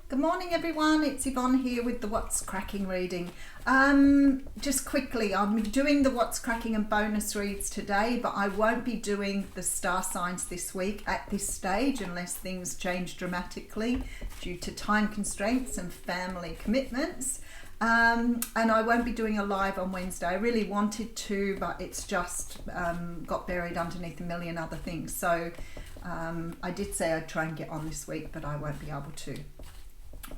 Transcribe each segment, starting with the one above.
Good morning everyone, it's Yvonne here with the What's Cracking reading. Just quickly, I'm doing the What's Cracking and bonus reads today, but I won't be doing the star signs this week at this stage unless things change dramatically due to time constraints and family commitments. And I won't be doing a live on Wednesday. I really wanted to, but it's just got buried underneath a million other things. So I did say I'd try and get on this week, but I won't be able to.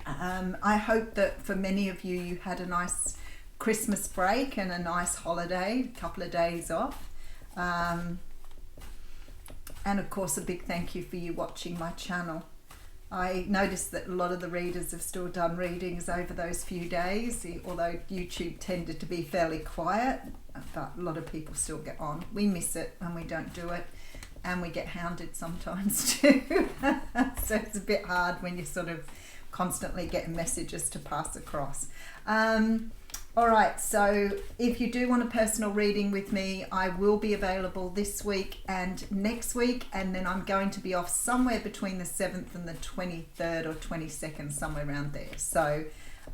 I hope that for many of you, you had a nice Christmas break and a nice holiday, a couple of days off. And of course, a big thank you for you watching my channel. I noticed that a lot of the readers have still done readings over those few days, although YouTube tended to be fairly quiet, but a lot of people still get on. We miss it and we don't do it, and we get hounded sometimes too. So it's a bit hard when you sort of constantly getting messages to pass across. All right, so if you do want a personal reading with me, I will be available this week and next week, and then I'm going to be off somewhere between the 7th and the 23rd or 22nd, somewhere around there. So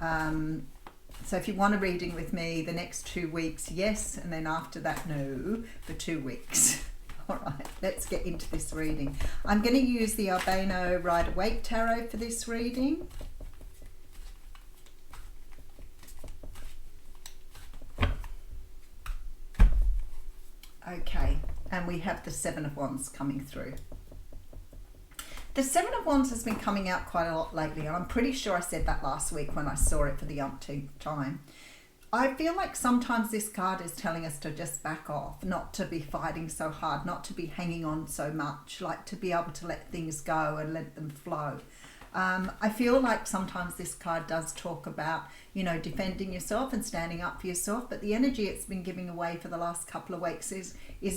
so if you want a reading with me the next 2 weeks, yes, and then after that, no, for 2 weeks. All right, let's get into this reading. I'm going to use the Albano Rider-Waite Tarot for this reading. Okay, and we have the Seven of Wands coming through. The Seven of Wands has been coming out quite a lot lately, and I'm pretty sure I said that last week when I saw it for the umpteenth time. I feel like sometimes this card is telling us to just back off, not to be fighting so hard, not to be hanging on so much, like to be able to let things go and let them flow. I feel like sometimes this card does talk about, you know, defending yourself and standing up for yourself, but the energy it's been giving away for the last couple of weeks is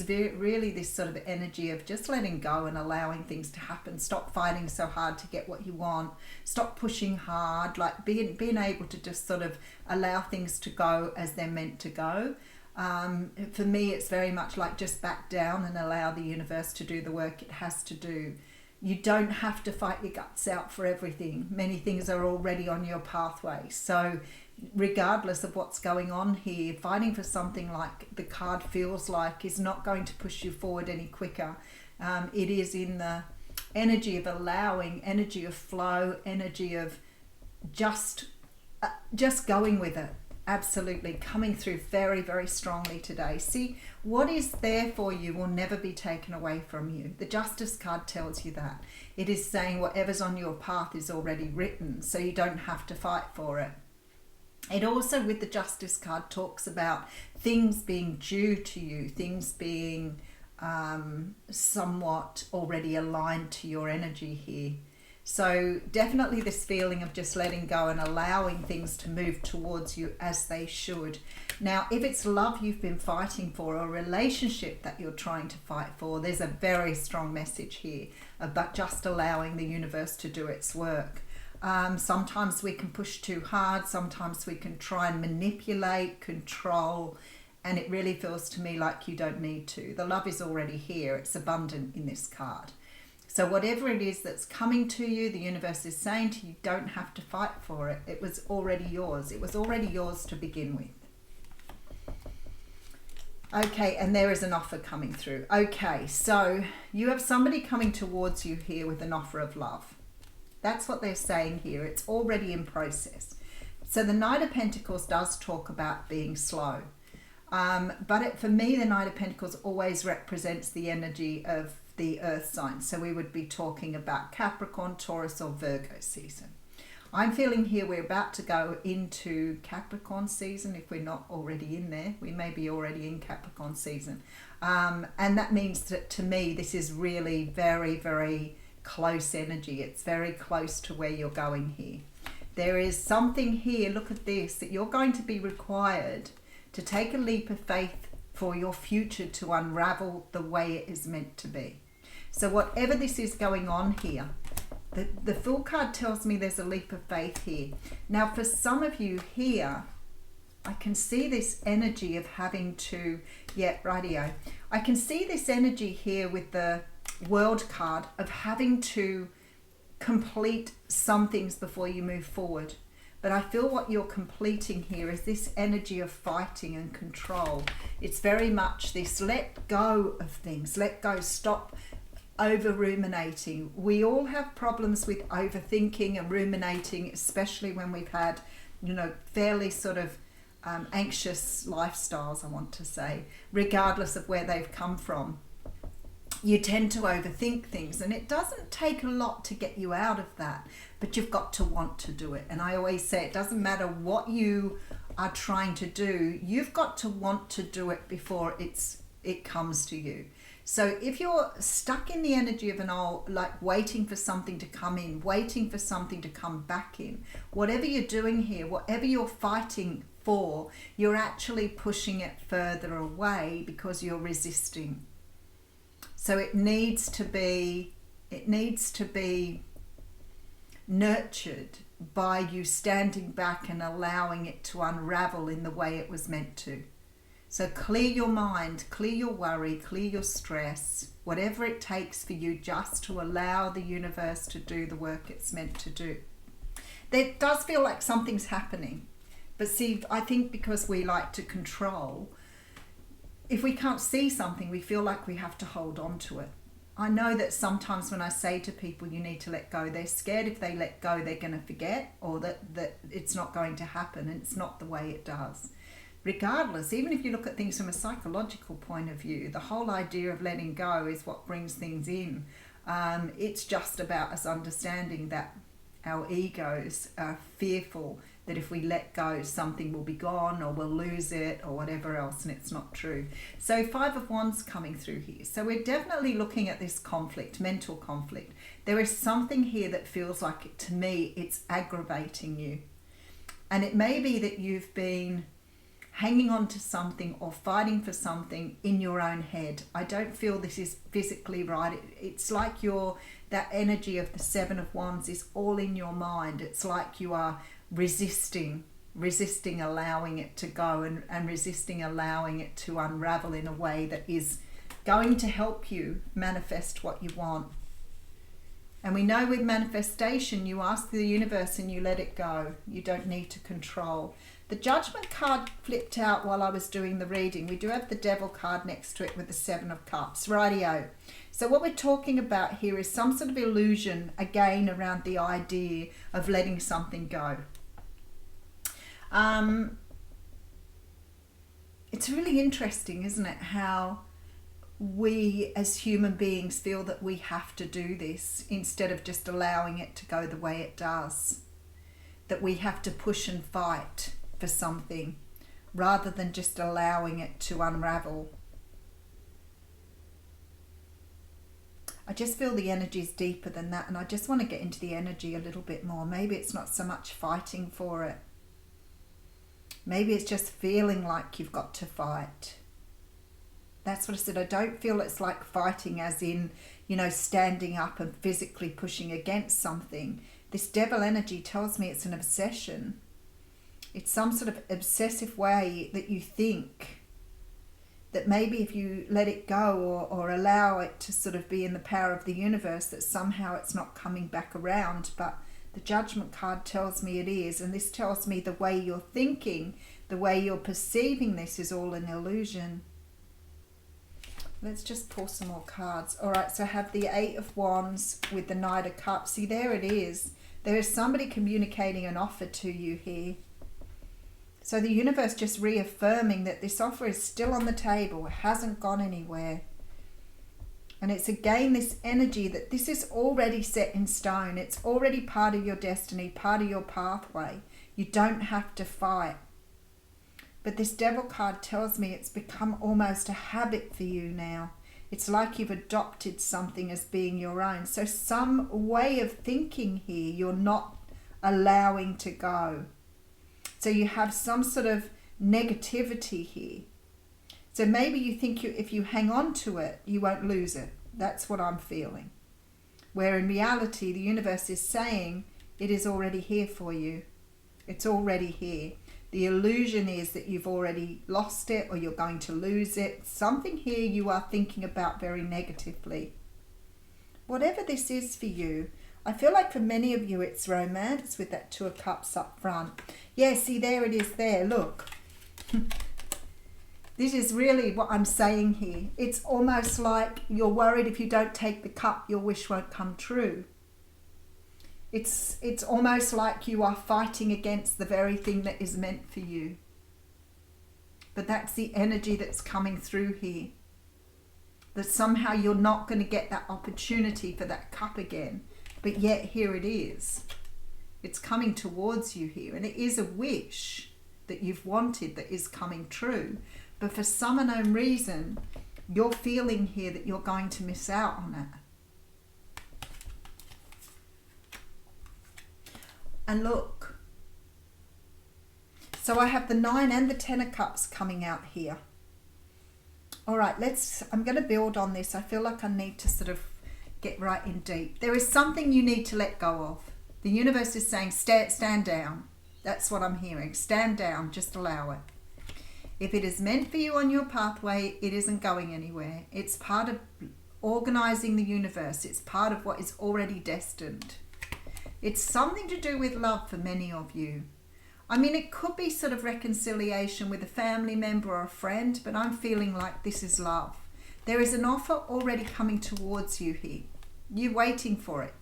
really this sort of energy of just letting go and allowing things to happen. Stop fighting so hard to get what you want. Stop pushing hard, like being able to just sort of allow things to go as they're meant to go. For me, it's very much like just back down and allow the universe to do the work it has to do. You don't have to fight your guts out for everything. Many things are already on your pathway. So regardless of what's going on here, fighting for something like the card feels like is not going to push you forward any quicker. It is in the energy of allowing, energy of flow, energy of just going with it. Absolutely coming through very, very strongly today. See, what is there for you will never be taken away from you. The Justice card tells you that. It is saying whatever's on your path is already written, so you don't have to fight for it. It also, with the Justice card, talks about things being due to you, things being somewhat already aligned to your energy here. So definitely this feeling of just letting go and allowing things to move towards you as they should. Now, if it's love you've been fighting for or a relationship that you're trying to fight for, there's a very strong message here about just allowing the universe to do its work. Sometimes we can push too hard. Sometimes we can try and manipulate, control, and it really feels to me like you don't need to. The love is already here. It's abundant in this card. So whatever it is that's coming to you, the universe is saying to you, don't have to fight for it. It was already yours. It was already yours to begin with. Okay, and there is an offer coming through. Okay, so you have somebody coming towards you here with an offer of love. That's what they're saying here. It's already in process. So the Knight of Pentacles does talk about being slow. But for me, the Knight of Pentacles always represents the energy of the earth sign. So we would be talking about Capricorn, Taurus or Virgo season. I'm feeling here we're about to go into Capricorn season. If we're not already in there, we may be already in Capricorn season. And that means that to me, this is really very, very close energy. It's very close to where you're going here. There is something here, look at this, that you're going to be required to take a leap of faith for your future to unravel the way it is meant to be. So whatever this is going on here, the Fool card tells me there's a leap of faith here. Now for some of you here, I can see this energy of having to, yeah, rightio. I can see this energy here with the World card of having to complete some things before you move forward. But I feel what you're completing here is this energy of fighting and control. It's very much this let go of things, let go, stop over ruminating. We all have problems with overthinking and ruminating, especially when we've had, you know, fairly sort of anxious lifestyles, I want to say, regardless of where they've come from. You tend to overthink things, and it doesn't take a lot to get you out of that, but you've got to want to do it. And I always say it doesn't matter what you are trying to do, you've got to want to do it before it comes to you. So if you're stuck in the energy of an old, like waiting for something to come in, waiting for something to come back in, whatever you're doing here, whatever you're fighting for, you're actually pushing it further away because you're resisting. So it needs to be nurtured by you standing back and allowing it to unravel in the way it was meant to. So clear your mind, clear your worry, clear your stress, whatever it takes for you just to allow the universe to do the work it's meant to do. It does feel like something's happening. But see, I think because we like to control, if we can't see something, we feel like we have to hold on to it. I know that sometimes when I say to people you need to let go, they're scared if they let go they're going to forget, or that it's not going to happen, and it's not the way it does. Regardless, even if you look at things from a psychological point of view, the whole idea of letting go is what brings things in. It's just about us understanding that our egos are fearful that if we let go, something will be gone, or we'll lose it, or whatever else, and it's not true. So 5 of Wands coming through here. So we're definitely looking at this conflict, mental conflict. There is something here that feels like, to me, it's aggravating you. And it may be that you've been hanging on to something or fighting for something in your own head. I don't feel this is physically right. It's like that energy of the 7 of Wands is all in your mind. It's like you are resisting allowing it to go, and resisting allowing it to unravel in a way that is going to help you manifest what you want. And we know with manifestation, you ask the universe and you let it go. You don't need to control. The Judgment card flipped out while I was doing the reading. We do have the Devil card next to it with the 7 of Cups. Rightio. So what we're talking about here is some sort of illusion, again, around the idea of letting something go. It's really interesting, isn't it, how we as human beings feel that we have to do this instead of just allowing it to go the way it does. That we have to push and fight for something rather than just allowing it to unravel. I just feel the energy is deeper than that, and I just want to get into the energy a little bit more. Maybe it's not so much fighting for it. Maybe it's just feeling like you've got to fight. That's what I said. I don't feel it's like fighting as in, you know, standing up and physically pushing against something. This Devil energy tells me it's an obsession. It's some sort of obsessive way that you think that maybe if you let it go or allow it to sort of be in the power of the universe, that somehow it's not coming back around. But the Judgment card tells me it is, and this tells me the way you're thinking, the way you're perceiving this is all an illusion. Let's just pull some more cards. All right, so I have the 8 of Wands with the Knight of Cups. See, there it is. There is somebody communicating an offer to you here. So the universe just reaffirming that this offer is still on the table. It hasn't gone anywhere. And it's again this energy that this is already set in stone. It's already part of your destiny, part of your pathway. You don't have to fight. But this Devil card tells me it's become almost a habit for you now. It's like you've adopted something as being your own. So some way of thinking here you're not allowing to go. So you have some sort of negativity here. So maybe you think if you hang on to it, you won't lose it. That's what I'm feeling. Where in reality, the universe is saying it is already here for you. It's already here. The illusion is that you've already lost it or you're going to lose it. Something here you are thinking about very negatively. Whatever this is for you, I feel like for many of you it's romance with that Two of Cups up front. Yeah, see, there it is there. Look. This is really what I'm saying here. It's almost like you're worried if you don't take the cup, your wish won't come true. It's almost like you are fighting against the very thing that is meant for you. But that's the energy that's coming through here. That somehow you're not going to get that opportunity for that cup again. But yet here it is. It's coming towards you here. And it is a wish that you've wanted that is coming true. But for some unknown reason, you're feeling here that you're going to miss out on it. And look. So I have the 9 and the 10 of Cups coming out here. All right, I'm going to build on this. I feel like I need to sort of get right in deep. There is something you need to let go of. The universe is saying, stand down. That's what I'm hearing. Stand down, just allow it. If it is meant for you on your pathway, it isn't going anywhere. It's part of organizing the universe. It's part of what is already destined. It's something to do with love for many of you. I mean, it could be sort of reconciliation with a family member or a friend, but I'm feeling like this is love. There is an offer already coming towards you here. You're waiting for it.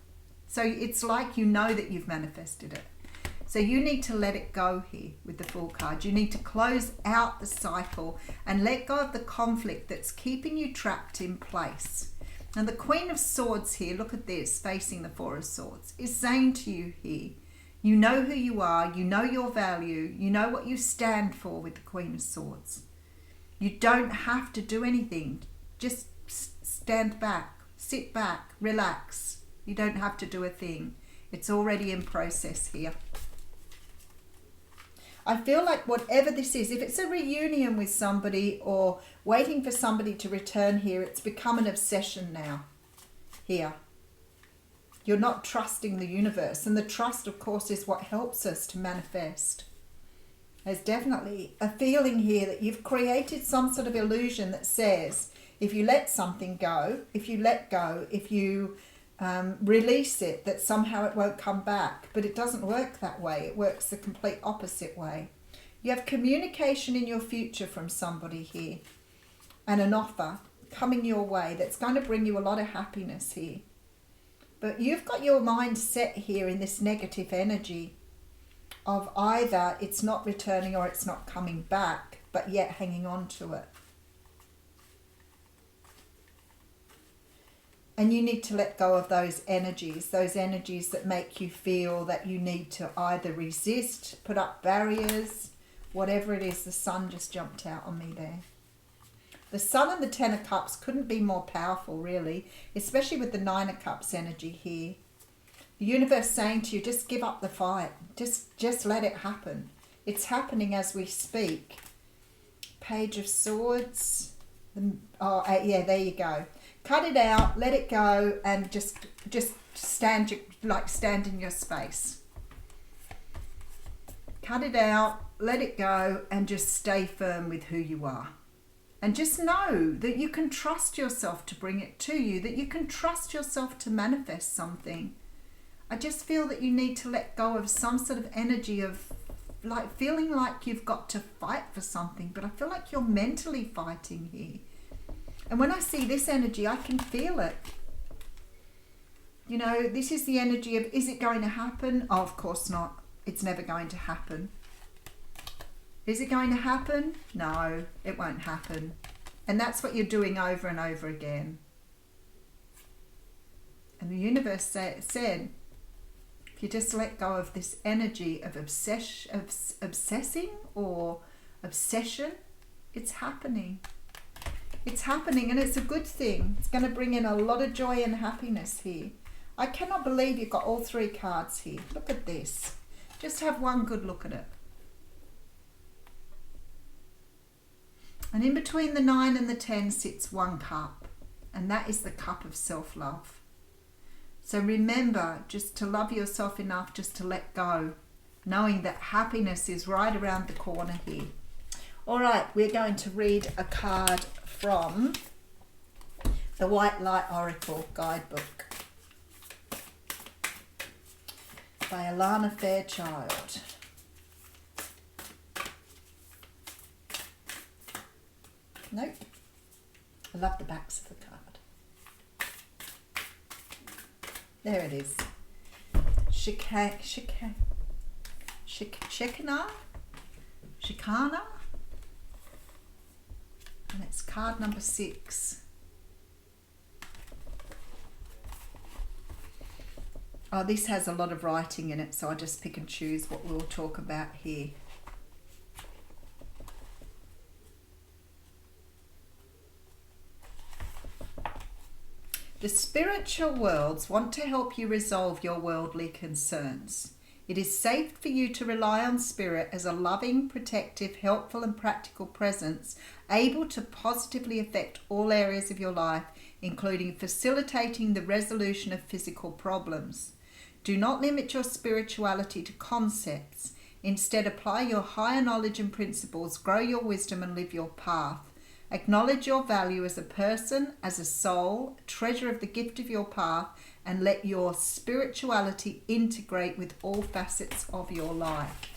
So it's like you know that you've manifested it. So you need to let it go here with the Fool card. You need to close out the cycle and let go of the conflict that's keeping you trapped in place. And the Queen of Swords here, look at this, facing the Four of Swords, is saying to you here, you know who you are, you know your value, you know what you stand for with the Queen of Swords. You don't have to do anything. Just stand back, sit back, relax. You don't have to do a thing. It's already in process here. I feel like whatever this is, if it's a reunion with somebody or waiting for somebody to return here, it's become an obsession now here. You're not trusting the universe. And the trust, of course, is what helps us to manifest. There's definitely a feeling here that you've created some sort of illusion that says if you let something go, if you let go, if you release it, that somehow it won't come back. But it doesn't work that way. It works the complete opposite way. You have communication in your future from somebody here and an offer coming your way that's going to bring you a lot of happiness here. But you've got your mind set here in this negative energy of either it's not returning or it's not coming back, but yet hanging on to it. And you need to let go of those energies that make you feel that you need to either resist, put up barriers, whatever it is. The Sun just jumped out on me there. The Sun and the 10 of Cups couldn't be more powerful, really, especially with the 9 of Cups energy here. The universe saying to you, just give up the fight. Just let it happen. It's happening as we speak. Page of Swords. Yeah, there you go. Cut it out, let it go, and just stand in your space. Cut it out, let it go, and just stay firm with who you are. And just know that you can trust yourself to bring it to you, that you can trust yourself to manifest something. I just feel that you need to let go of some sort of energy of like feeling like you've got to fight for something, but I feel like you're mentally fighting here. And when I see this energy, I can feel it. You know, this is the energy of, is it going to happen? Oh, of course not. It's never going to happen. Is it going to happen? No, it won't happen. And that's what you're doing over and over again. And the universe said, if you just let go of this energy of obsessing or obsession, it's happening. It's happening, and it's a good thing. It's going to bring in a lot of joy and happiness here. I cannot believe you've got all 3 cards here. Look at this. Just have one good look at it. And in between the 9 and the 10 sits 1 cup, and that is the cup of self-love. So remember just to love yourself enough just to let go, knowing that happiness is right around the corner here. All right, we're going to read a card from the White Light Oracle Guidebook. by Alana Fairchild. Nope. I love the backs of the card. There it is. Shikana? And it's card number 6. Oh, this has a lot of writing in it, so I just pick and choose what we'll talk about here. The spiritual worlds want to help you resolve your worldly concerns. It is safe for you to rely on Spirit as a loving, protective, helpful and practical presence, able to positively affect all areas of your life, including facilitating the resolution of physical problems. Do not limit your spirituality to concepts. Instead, apply your higher knowledge and principles, grow your wisdom and live your path. Acknowledge your value as a person, as a soul, treasure of the gift of your path, and let your spirituality integrate with all facets of your life.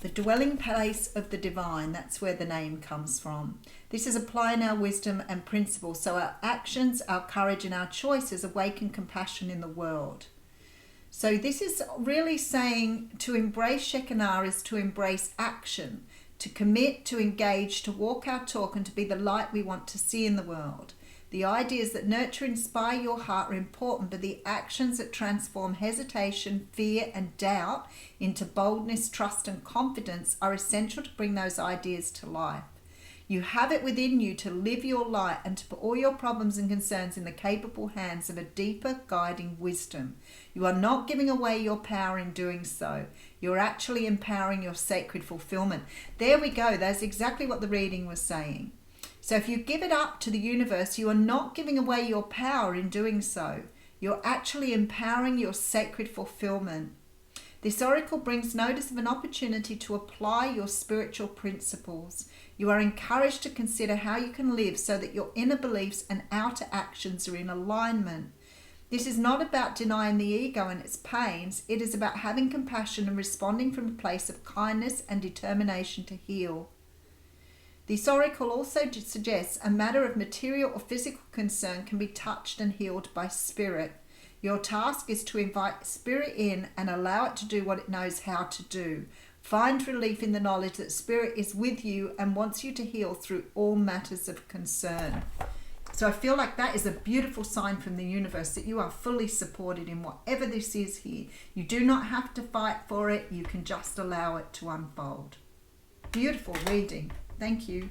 The dwelling place of the divine, that's where the name comes from. This is applying our wisdom and principles so our actions, our courage and our choices awaken compassion in the world. So this is really saying to embrace Shekinah is to embrace action, to commit, to engage, to walk our talk and to be the light we want to see in the world. The ideas that nurture and inspire your heart are important, but the actions that transform hesitation, fear and doubt into boldness, trust and confidence are essential to bring those ideas to life. You have it within you to live your light and to put all your problems and concerns in the capable hands of a deeper guiding wisdom. You are not giving away your power in doing so. You're actually empowering your sacred fulfillment. There we go. That's exactly what the reading was saying. So if you give it up to the universe, you are not giving away your power in doing so. You're actually empowering your sacred fulfillment. This oracle brings notice of an opportunity to apply your spiritual principles. You are encouraged to consider how you can live so that your inner beliefs and outer actions are in alignment. This is not about denying the ego and its pains. It is about having compassion and responding from a place of kindness and determination to heal. This oracle also suggests a matter of material or physical concern can be touched and healed by spirit. Your task is to invite spirit in and allow it to do what it knows how to do. Find relief in the knowledge that spirit is with you and wants you to heal through all matters of concern. So I feel like that is a beautiful sign from the universe that you are fully supported in whatever this is here. You do not have to fight for it. You can just allow it to unfold. Beautiful reading. Thank you.